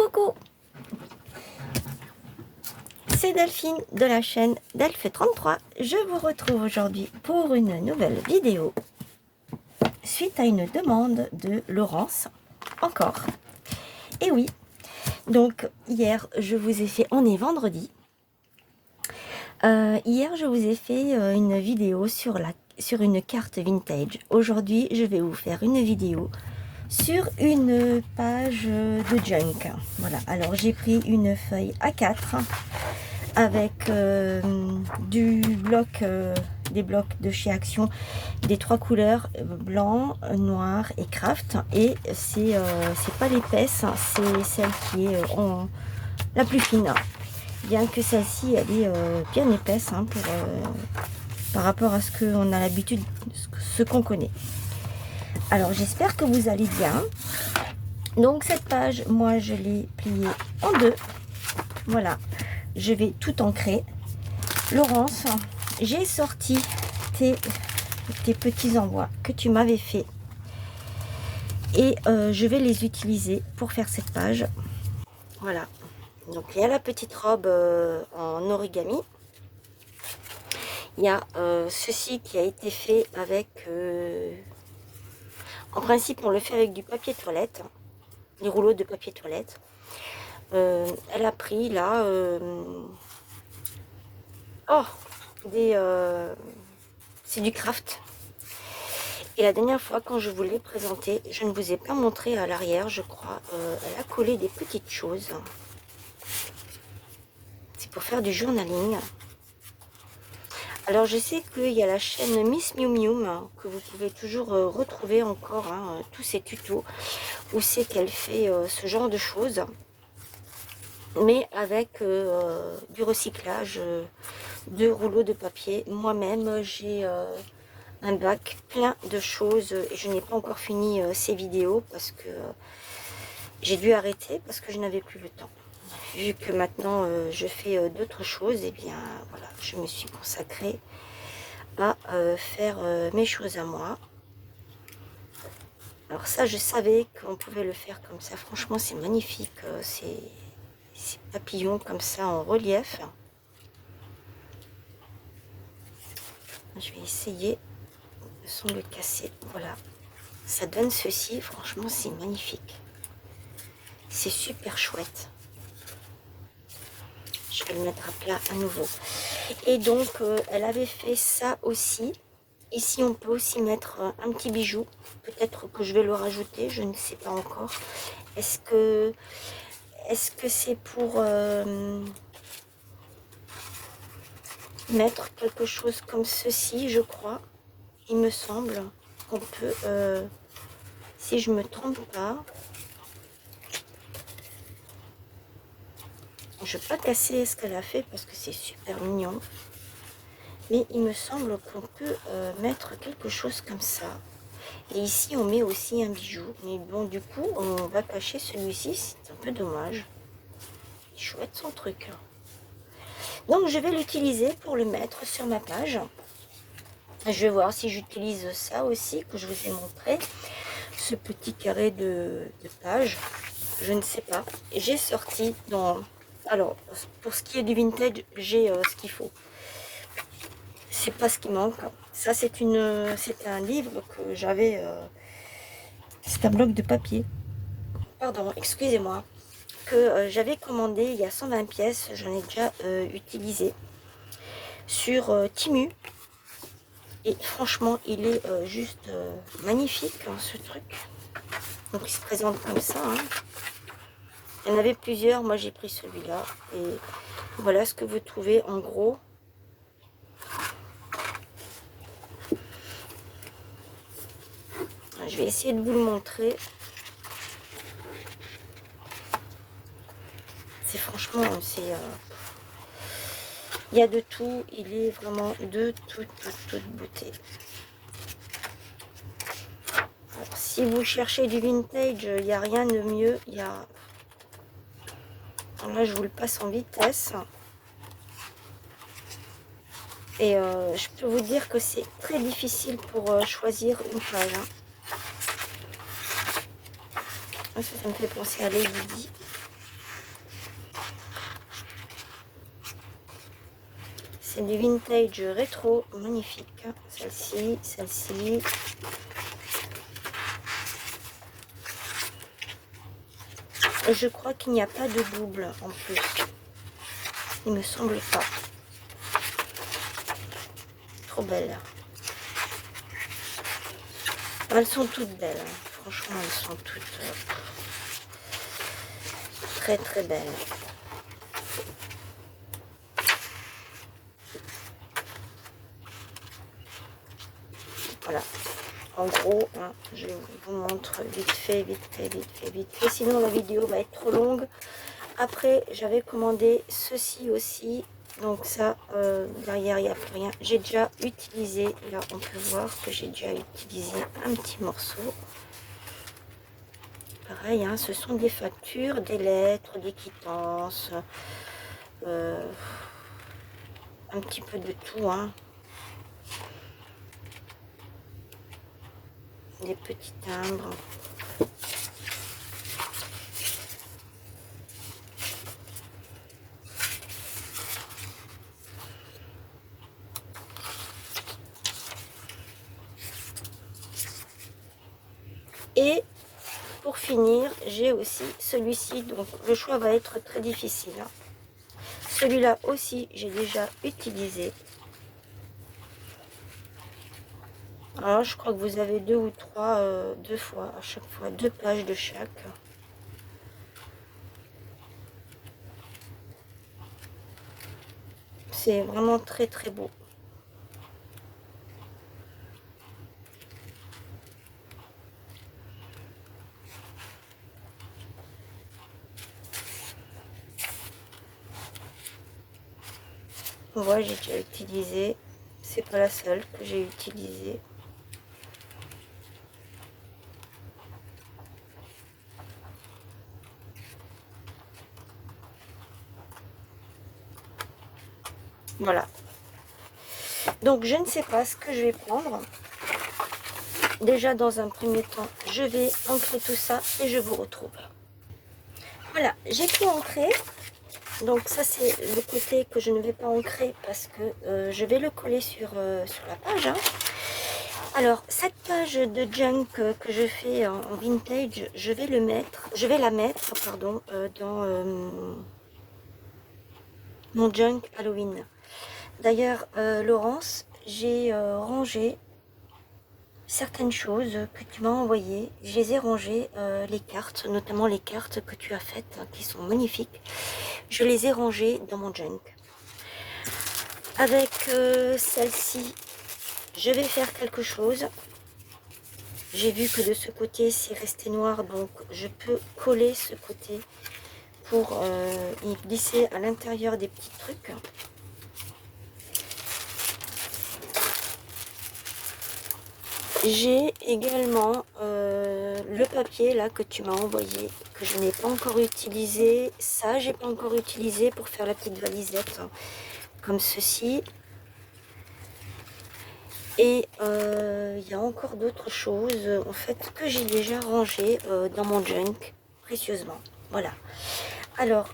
Coucou, c'est Delphine de la chaîne Delph33. Je vous retrouve aujourd'hui pour une nouvelle vidéo suite à une demande de Laurence, encore. Et oui, donc hier je vous ai fait, on est vendredi, hier je vous ai fait une vidéo sur une carte vintage. Aujourd'hui je vais vous faire une vidéo sur une page de junk. Voilà, alors j'ai pris une feuille A4 avec du bloc, des blocs de chez Action, des trois couleurs, blanc, noir et craft. Et c'est pas l'épaisse, c'est celle qui est la plus fine. Bien que celle-ci, elle est bien épaisse hein, par rapport à ce qu'on a l'habitude, ce qu'on connaît. Alors j'espère que vous allez bien. Donc cette page, moi je l'ai pliée en deux. Voilà, je vais tout ancrer. Laurence, j'ai sorti tes petits envois que tu m'avais fait. Et je vais les utiliser pour faire cette page. Voilà, donc il y a la petite robe en origami. Il y a ceci qui a été fait avec... en principe, on le fait avec du papier toilette, des rouleaux de papier toilette. Elle a pris là, c'est du craft. Et la dernière fois, quand je vous l'ai présenté, je ne vous ai pas montré à l'arrière, je crois. Elle a collé des petites choses. C'est pour faire du journaling. Alors je sais qu'il y a la chaîne Miss Miu Miu que vous pouvez toujours retrouver encore hein, tous ces tutos où c'est qu'elle fait ce genre de choses, mais avec du recyclage de rouleaux de papier. Moi-même j'ai un bac plein de choses et je n'ai pas encore fini ces vidéos parce que j'ai dû arrêter parce que je n'avais plus le temps. Vu que maintenant je fais d'autres choses, et bien voilà, je me suis consacrée à faire mes choses à moi. Alors ça, je savais qu'on pouvait le faire comme ça. Franchement, c'est magnifique. Ces papillons comme ça en relief. Je vais essayer sans le casser. Voilà, ça donne ceci. Franchement, c'est magnifique. C'est super chouette. Je vais le mettre à plat à nouveau. Et donc, elle avait fait ça aussi. Ici, on peut aussi mettre un petit bijou. Peut-être que je vais le rajouter, je ne sais pas encore. Est-ce que c'est pour mettre quelque chose comme ceci, je crois. Il me semble qu'on peut, si je me trompe pas. Je ne vais pas casser ce qu'elle a fait parce que c'est super mignon. Mais il me semble qu'on peut mettre quelque chose comme ça. Et ici, on met aussi un bijou. Mais bon, du coup, on va cacher celui-ci. C'est un peu dommage. C'est chouette son truc. Donc, je vais l'utiliser pour le mettre sur ma page. Je vais voir si j'utilise ça aussi, que je vous ai montré. Ce petit carré de page. Je ne sais pas. J'ai sorti dans... Alors, pour ce qui est du vintage, j'ai ce qu'il faut. C'est pas ce qui manque. Ça, c'est un livre que j'avais. C'est un bloc de papier. Pardon, excusez-moi. Que j'avais commandé il y a 120 pièces. J'en ai déjà utilisé sur Temu. Et franchement, il est juste magnifique, hein, ce truc. Donc, il se présente comme ça. Hein. Il y en avait plusieurs. Moi, j'ai pris celui-là. Et voilà ce que vous trouvez en gros. Je vais essayer de vous le montrer. C'est franchement, c'est... il y a de tout. Il est vraiment de toute beauté. Alors, si vous cherchez du vintage, il n'y a rien de mieux. Il y a... Alors là, je vous le passe en vitesse. Et je peux vous dire que c'est très difficile pour choisir une page. Hein. Ça me fait penser à Lady Di. c'est du vintage rétro, magnifique. Celle-ci, celle-ci. Et je crois qu'il n'y a pas de double en plus. Il me semble pas. Trop belle. Elles sont toutes belles. Hein. Franchement, elles sont toutes très très belles. Voilà. En gros, hein, je vous montre vite fait, vite fait, vite fait, vite fait. Sinon, la vidéo va être trop longue. Après, j'avais commandé ceci aussi. Donc ça, derrière, il n'y a plus rien. J'ai déjà utilisé. Là, on peut voir que j'ai déjà utilisé un petit morceau. Pareil, hein, ce sont des factures, des lettres, des quittances. Un petit peu de tout, hein. Des petits timbres. Et pour finir, j'ai aussi celui-ci. Donc le choix va être très difficile. Hein. Celui-là aussi, j'ai déjà utilisé. Alors, je crois que vous avez deux ou trois, deux fois à chaque fois, deux pages de chaque. C'est vraiment très très beau. On voit, j'ai déjà utilisé. C'est pas la seule que j'ai utilisée. Voilà. Donc je ne sais pas ce que je vais prendre. Déjà dans un premier temps, je vais ancrer tout ça et je vous retrouve. Voilà, j'ai tout ancré. Donc ça c'est le côté que je ne vais pas ancrer parce que je vais le coller sur la page. Hein. Alors cette page de junk que je fais en vintage, je vais la mettre pardon, dans mon junk Halloween. D'ailleurs, Laurence, j'ai rangé certaines choses que tu m'as envoyées. Je les ai rangées, les cartes, notamment les cartes que tu as faites, hein, qui sont magnifiques. Je les ai rangées dans mon junk. Avec celle-ci, je vais faire quelque chose. J'ai vu que de ce côté, c'est resté noir, donc je peux coller ce côté pour y glisser à l'intérieur des petits trucs. J'ai également le papier là que tu m'as envoyé, que je n'ai pas encore utilisé. Ça, j'ai pas encore utilisé pour faire la petite valisette, hein, comme ceci. Et il y a encore d'autres choses en fait que j'ai déjà rangé dans mon junk précieusement. Voilà. Alors,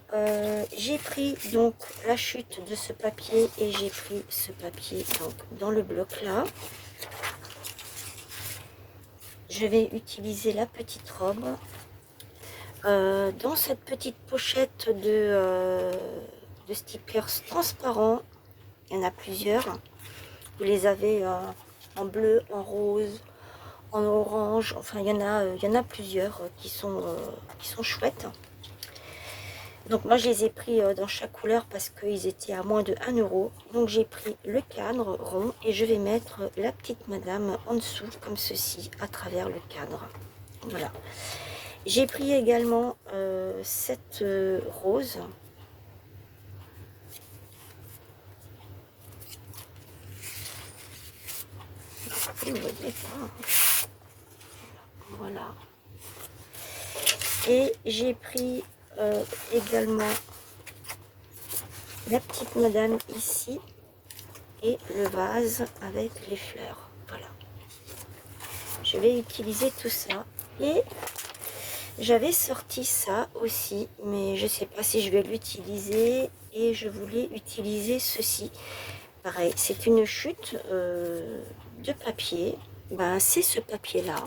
j'ai pris donc la chute de ce papier et j'ai pris ce papier donc dans le bloc là. Je vais utiliser la petite robe. Dans cette petite pochette de stickers transparents, il y en a plusieurs. Vous les avez en bleu, en rose, en orange. Enfin, il y en a plusieurs qui sont chouettes. Donc moi, je les ai pris dans chaque couleur parce qu'ils étaient à moins de 1 €. Donc j'ai pris le cadre rond et je vais mettre la petite madame en dessous, comme ceci, à travers le cadre. Voilà. J'ai pris également cette rose. Vous voyez pas. Voilà. Et j'ai pris également la petite madame ici et le vase avec les fleurs. Voilà. Je vais utiliser tout ça. Et j'avais sorti ça aussi, mais je sais pas si je vais l'utiliser. Et je voulais utiliser ceci. Pareil, c'est une chute de papier. Ben, c'est ce papier-là.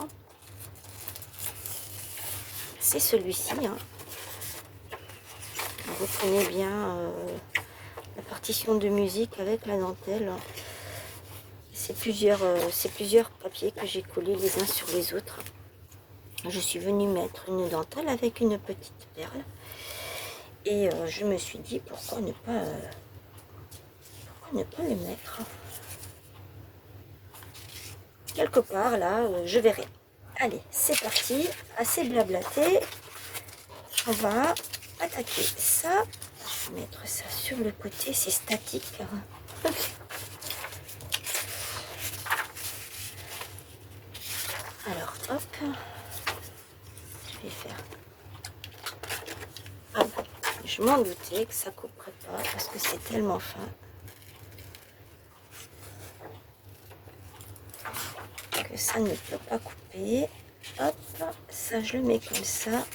C'est celui-ci. Hein. Vous reprenez bien la partition de musique avec la dentelle. C'est plusieurs papiers que j'ai collés les uns sur les autres. Je suis venue mettre une dentelle avec une petite perle. Et je me suis dit, pourquoi ne pas le mettre quelque part, là, je verrai. Allez, c'est parti. Assez blablaté. On va attaquer ça. Je vais mettre ça sur le côté, c'est statique. Alors, hop. Je vais faire... Ah bon, je m'en doutais que ça couperait pas parce que c'est tellement fin. Que ça ne peut pas couper. Hop, ça je le mets comme ça.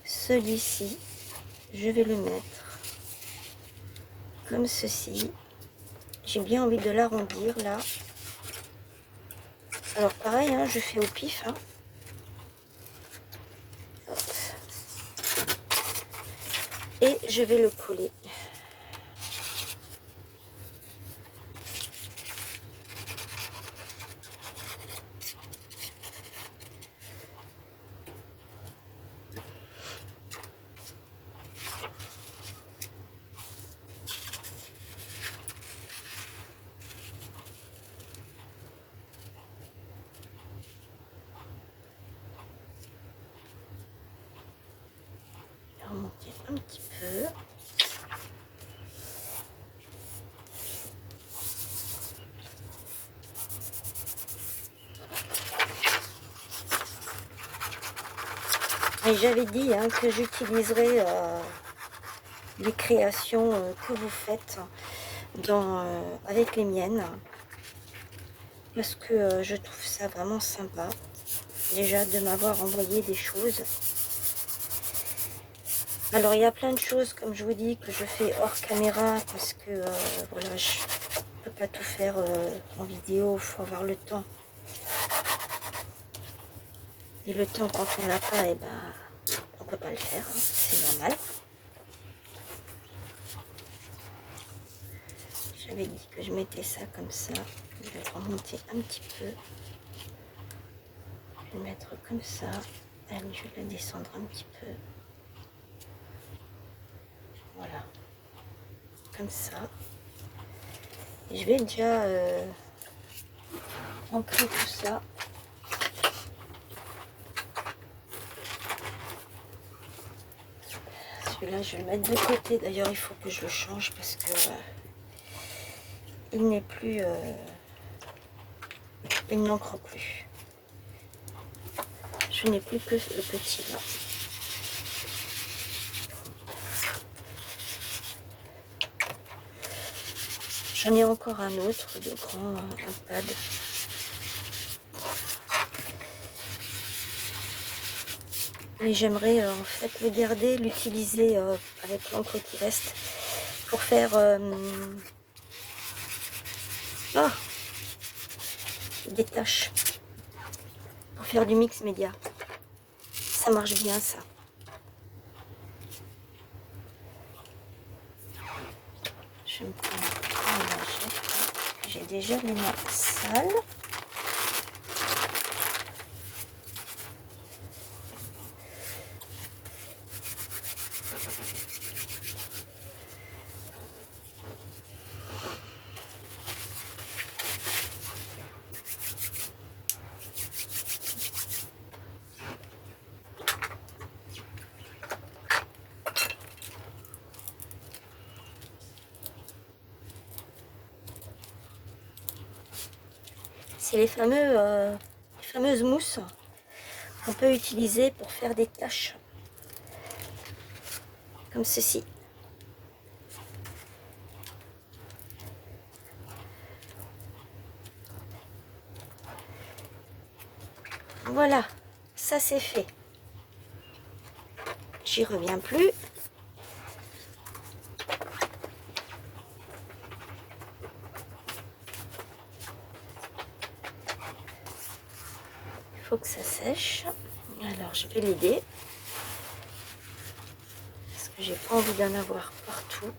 Celui-ci, je vais le mettre comme ceci. J'ai bien envie de l'arrondir là. Alors pareil, hein, je fais au pif. Hein. Et je vais le coller. Remonter un petit peu. Et j'avais dit hein, que j'utiliserai les créations que vous faites avec les miennes. Parce que je trouve ça vraiment sympa. Déjà de m'avoir envoyé des choses. Alors il y a plein de choses, comme je vous dis, que je fais hors caméra. Parce que voilà, je ne peux pas tout faire en vidéo, il faut avoir le temps. Et le temps, quand on l'a pas, eh ben, on peut pas le faire, hein, c'est normal. J'avais dit que je mettais ça comme ça. Je vais remonter un petit peu. Je vais le mettre comme ça. Allez, je vais le descendre un petit peu. Voilà. Comme ça. Et je vais déjà ancrer tout ça. Celui-là, je vais le mettre de côté. D'ailleurs, il faut que je le change parce que il n'est plus... il n'encre plus. Je n'ai plus que le petit là. J'en ai encore un autre de grand, un pad. Mais j'aimerais en fait le garder, l'utiliser avec l'encre qui reste pour faire des tâches, pour faire du mix média. Ça marche bien ça. Je me prends une lingette. J'ai déjà les mains sales. C'est les fameuses mousses qu'on peut utiliser pour faire des tâches comme ceci. Voilà, ça c'est fait. J'y reviens plus. que ça sèche. Alors je vais l'aider. Parce que j'ai pas envie d'en avoir partout.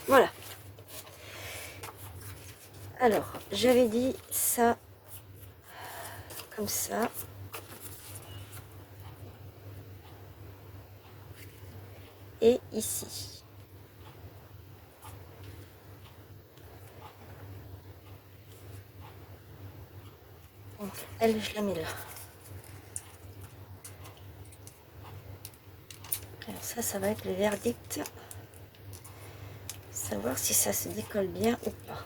Voilà. Alors, j'avais dit ça comme ça. Et ici. Donc, elle, je la mets là. Alors ça va être le verdict. Savoir si ça se décolle bien ou pas.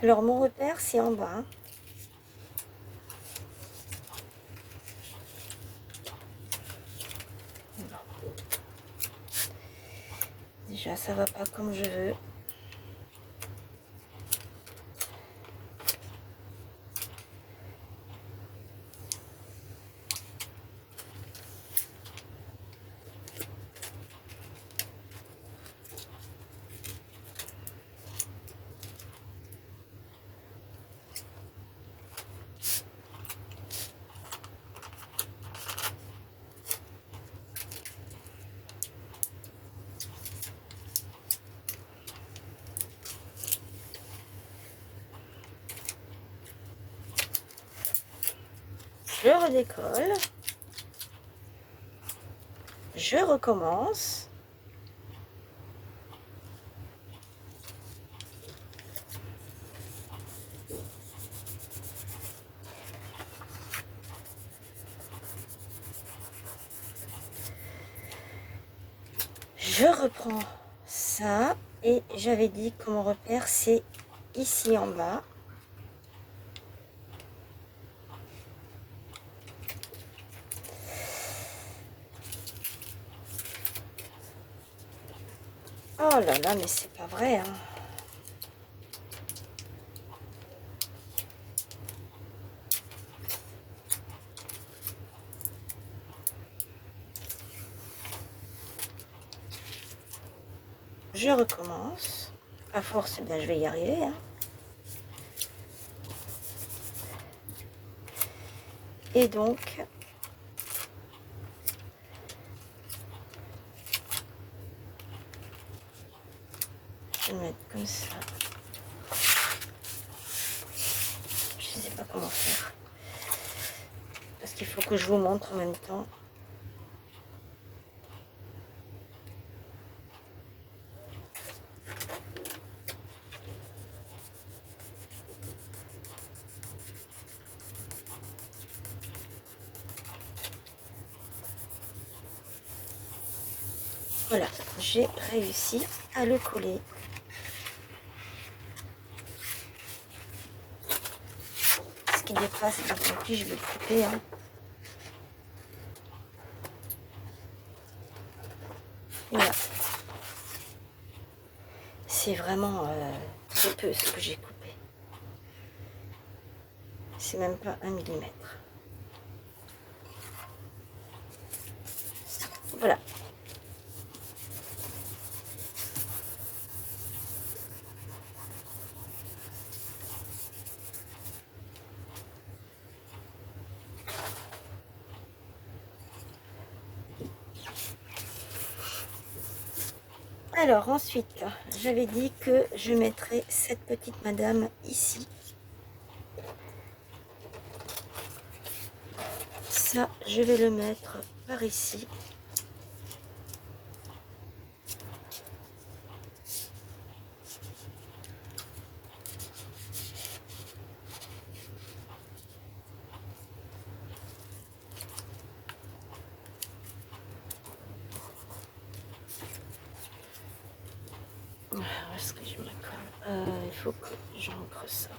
Alors mon repère c'est en bas. Déjà ça va pas comme je veux. Je redécolle. Je recommence. Je reprends ça et j'avais dit que mon repère c'est ici en bas. Oh là là, mais c'est pas vrai, hein. Je recommence. À force, bien, je vais y arriver, hein. Et donc, je vais mettre comme ça. Je sais pas comment faire. Parce qu'il faut que je vous montre en même temps. Voilà, j'ai réussi à le coller. Ce qui dépasse, tant pis, je vais le couper, hein. Voilà. C'est vraiment très peu ce que j'ai coupé. C'est même pas 1 millimètre. Voilà. Alors ensuite, j'avais dit que je mettrais cette petite madame ici. Ça, je vais le mettre par ici. faut que j'ancre ça.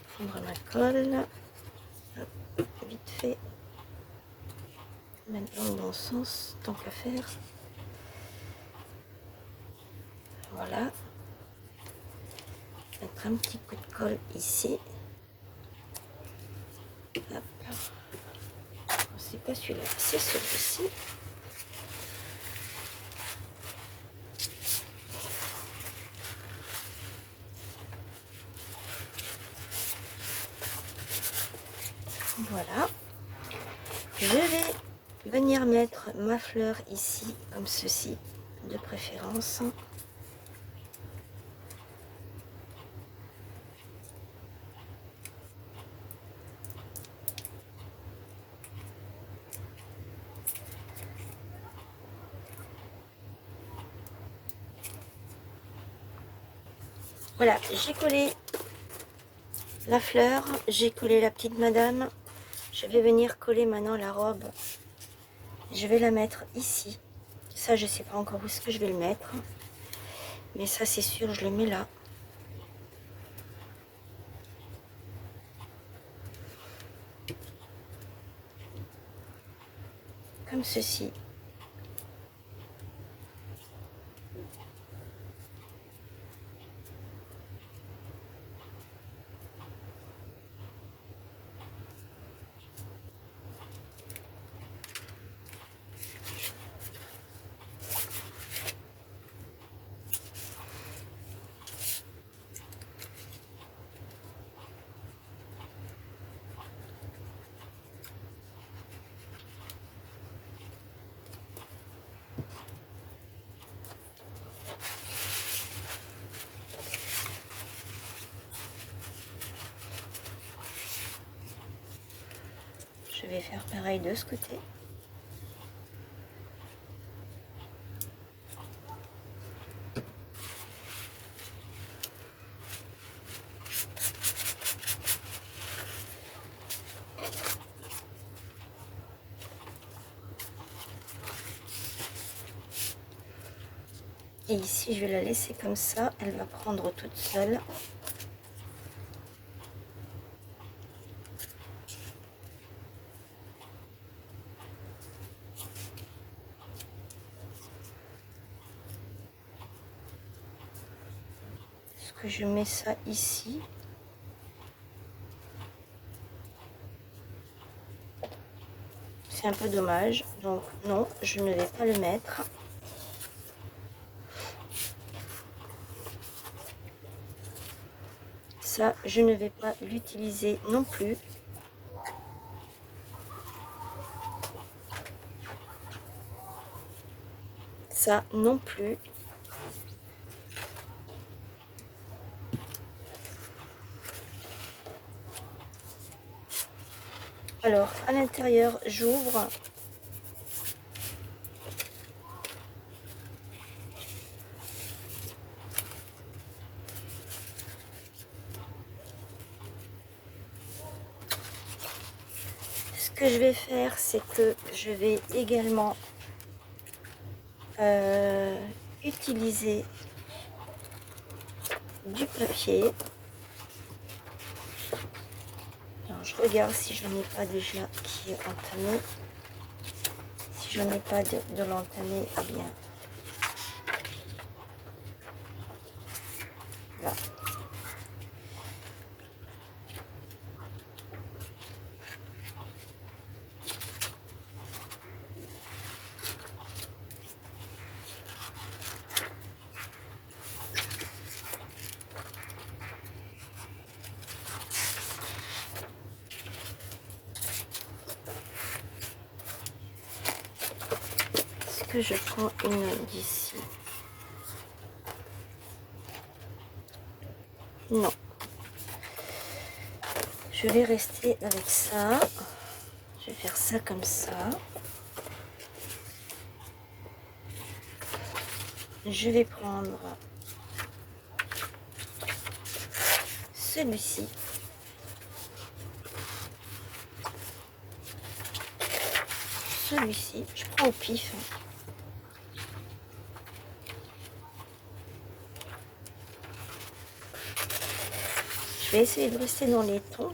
Prendre ma colle, hop, vite fait, mettre dans le bon sens, tant qu'à faire. Voilà. Mettre un petit coup de colle ici. Hop. C'est pas celui-là, c'est celui-ci. Voilà. Je vais venir mettre ma fleur ici, comme ceci, de préférence. Voilà, j'ai collé la fleur, j'ai collé la petite madame. Je vais venir coller maintenant la robe. Je vais la mettre ici. Ça, je sais pas encore où est-ce que je vais le mettre. Mais ça, c'est sûr, je le mets là. Comme ceci. Je vais faire pareil de ce côté. Et ici, je vais la laisser comme ça. Elle va prendre toute seule. Est-ce que je mets ça ici? C'est un peu dommage. Donc non, je ne vais pas le mettre. Ça, je ne vais pas l'utiliser non plus. Ça non plus. Alors, à l'intérieur, j'ouvre. Ce que je vais faire, c'est que je vais également utiliser du papier. Alors, je regarde si j'en ai pas déjà qui est entamé. Si j'en ai pas de l'entamer, eh bien, là. Est-ce que je prends une d'ici? Non. Je vais rester avec ça. Je vais faire ça comme ça. Je vais prendre celui-ci. celui-ci. Je prends au pif. Je vais essayer de rester dans les tons.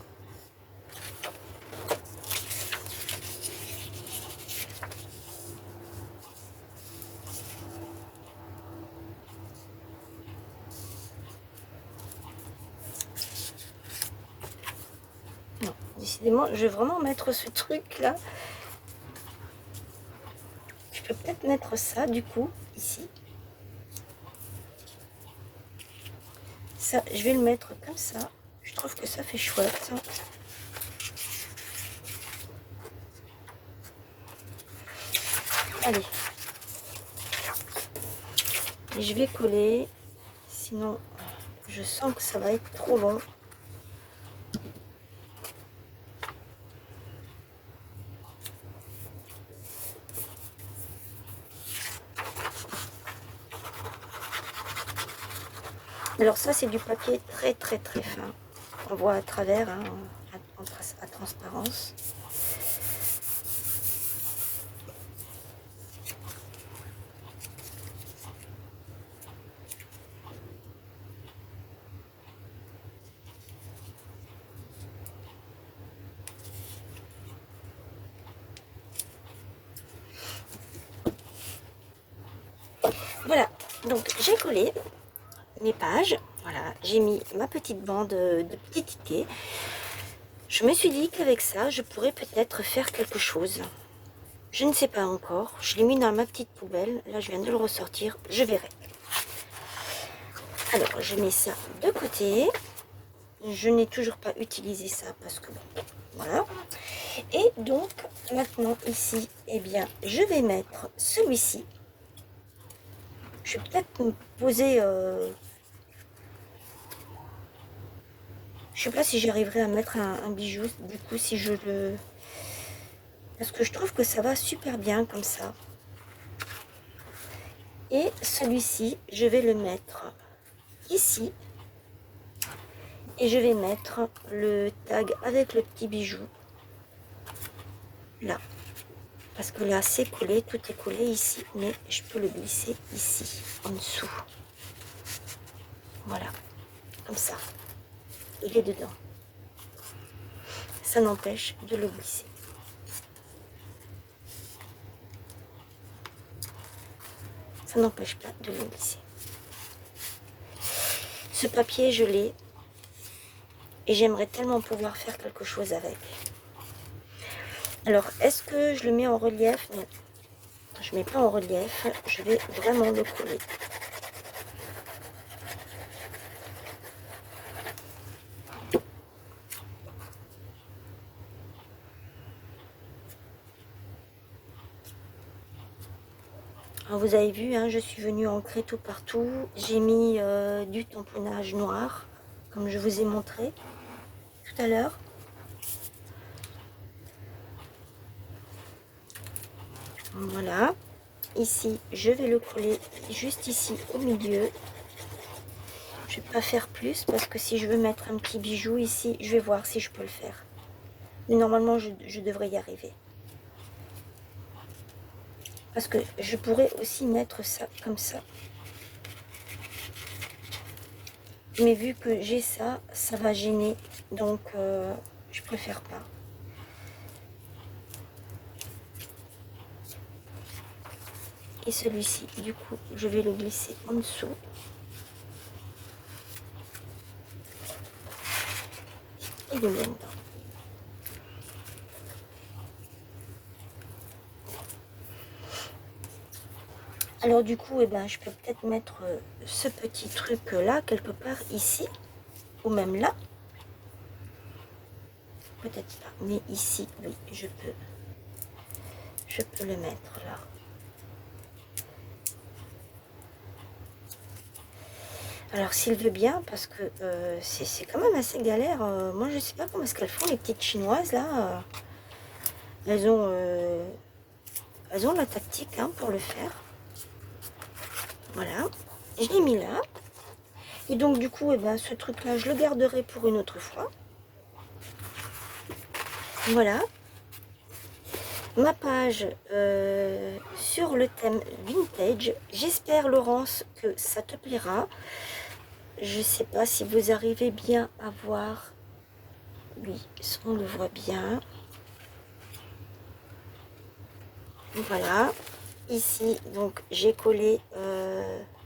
Non, décidément, je vais vraiment mettre ce truc là. Je peux peut-être mettre ça du coup, ici. Ça, je vais le mettre comme ça. Je trouve que ça fait chouette. Allez. Et je vais coller. Sinon, je sens que ça va être trop long. Alors ça, c'est du papier très très très fin. On voit à travers, hein, à transparence. Voilà, donc j'ai collé mes pages. Voilà, j'ai mis ma petite bande de petits tickets. Je me suis dit qu'avec ça, je pourrais peut-être faire quelque chose. Je ne sais pas encore. Je l'ai mis dans ma petite poubelle. Là, je viens de le ressortir. Je verrai. Alors, je mets ça de côté. Je n'ai toujours pas utilisé ça parce que bon, voilà. Et donc, maintenant ici, eh bien, je vais mettre celui-ci. Je vais peut-être me poser... je sais pas si j'arriverai à mettre un bijou, du coup, si je le... Parce que je trouve que ça va super bien comme ça. Et celui-ci, je vais le mettre ici. Et je vais mettre le tag avec le petit bijou. Là. Parce que là, c'est collé, tout est collé ici. Mais je peux le glisser ici, en dessous. Voilà. Comme ça. Il est dedans. Ça n'empêche de le glisser. Ça n'empêche pas de le glisser. Ce papier, je l'ai. Et j'aimerais tellement pouvoir faire quelque chose avec. Alors, est-ce que je le mets en relief? Non. Je ne mets pas en relief. Je vais vraiment le coller. Alors, vous avez vu, hein, je suis venue ancrer tout partout. J'ai mis du tamponnage noir, comme je vous ai montré tout à l'heure. Voilà. Ici, je vais le coller juste ici au milieu. Je ne vais pas faire plus parce que si je veux mettre un petit bijou ici, je vais voir si je peux le faire. Mais normalement, je devrais y arriver. Parce que je pourrais aussi mettre ça comme ça. Mais vu que j'ai ça, ça va gêner. Donc, je préfère pas. Et celui-ci, du coup, je vais le glisser en dessous. Et le mettre dedans. Alors du coup, eh ben, je peux peut-être mettre ce petit truc là, quelque part ici, ou même là. Peut-être pas, mais ici, oui, je peux le mettre là. Alors s'il veut bien, parce que c'est quand même assez galère. Moi, je sais pas comment est-ce qu'elles font, les petites chinoises là. Elles ont la tactique hein, pour le faire. Voilà, je l'ai mis là. Et donc du coup, eh ben, ce truc-là, je le garderai pour une autre fois. Voilà. ma page sur le thème vintage. J'espère, Laurence, que ça te plaira. Je sais pas si vous arrivez bien à voir. Oui, on le voit bien. Voilà. Ici, donc, j'ai collé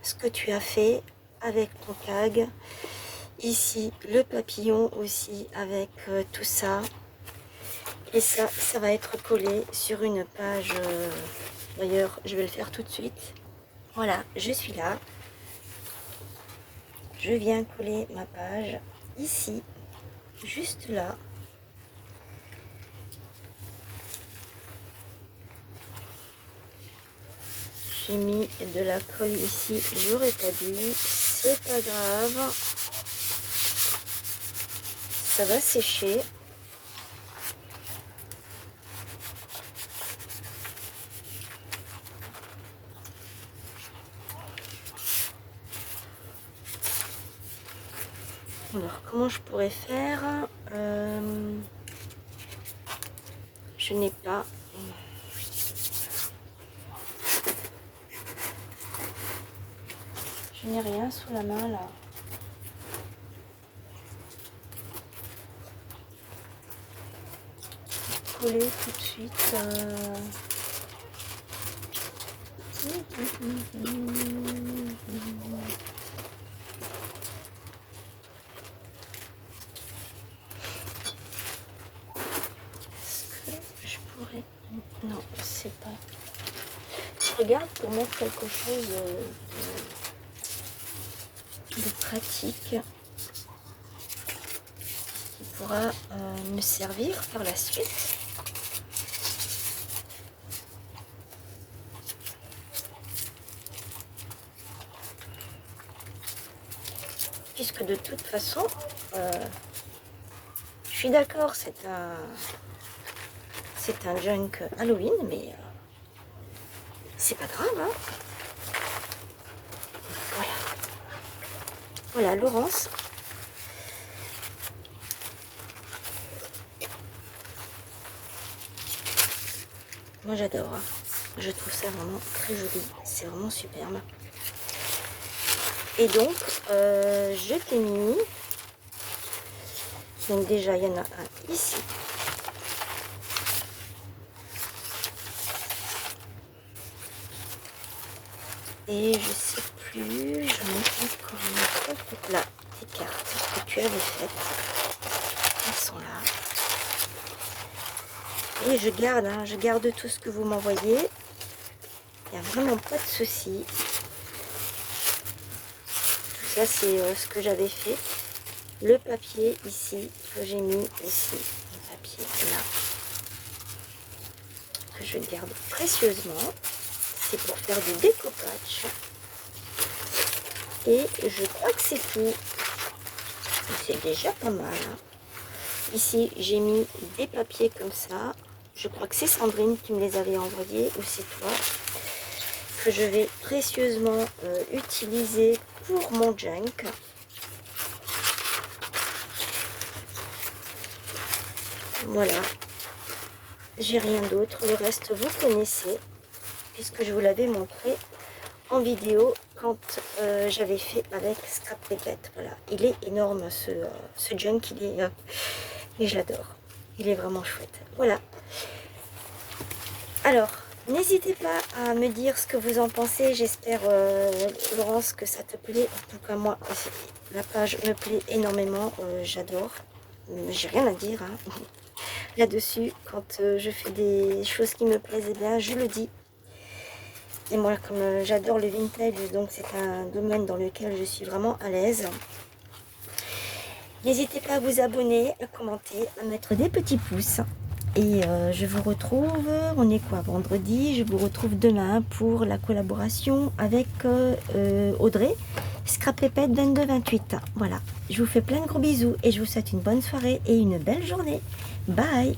ce que tu as fait avec ton tag. Ici, le papillon aussi avec tout ça. Et ça va être collé sur une page. D'ailleurs, je vais le faire tout de suite. Voilà, je suis là. Je viens coller ma page ici, juste là. J'ai mis de la colle ici, j'aurais pas dû, c'est pas grave. Ça va sécher. Alors, comment je pourrais faire? Je n'ai pas... Je n'ai rien sous la main, là. Coller tout de suite. Je pourrais... Non, c'est pas... Je regarde pour mettre quelque chose de pratique qui pourra me servir par la suite. Puisque de toute façon, je suis d'accord, c'est un junk Halloween, mais c'est pas grave, hein. Voilà. Voilà, Laurence. Moi, j'adore. Hein. Je trouve ça vraiment très joli. C'est vraiment superbe. Et donc, je t'ai mis... Donc déjà, il y en a un ici. Et je sais plus, j'en ai encore une autre. Là, tes cartes que tu avais faites. Elles sont là. Et je garde, hein, je garde tout ce que vous m'envoyez. Il n'y a vraiment pas de souci. Tout ça, c'est ce que j'avais fait. Le papier ici, que j'ai mis aussi. Le papier là. Que je garde précieusement. C'est pour faire du découpage. Et je crois que c'est tout. C'est déjà pas mal. Hein. Ici, j'ai mis des papiers comme ça. Je crois que c'est Sandrine qui me les avait envoyés, ou c'est toi, que je vais précieusement utiliser pour mon junk. Voilà. J'ai rien d'autre. Le reste, vous connaissez, puisque je vous l'avais montré en vidéo quand j'avais fait avec Scrap Pépette. Voilà, il est énorme ce junk, il est et je l'adore. Il est vraiment chouette. Voilà. Alors, n'hésitez pas à me dire ce que vous en pensez. J'espère, Laurence, que ça te plaît. En tout cas, moi, la page me plaît énormément. J'adore. J'ai rien à dire hein, là-dessus. Quand je fais des choses qui me plaisent bien, je le dis. Et moi, comme j'adore le vintage, donc c'est un domaine dans lequel je suis vraiment à l'aise. N'hésitez pas à vous abonner, à commenter, à mettre des petits pouces. Et je vous retrouve, on est quoi, vendredi, je vous retrouve demain pour la collaboration avec Audrey, Scrap Pépette 22-28. Voilà, je vous fais plein de gros bisous et je vous souhaite une bonne soirée et une belle journée. Bye!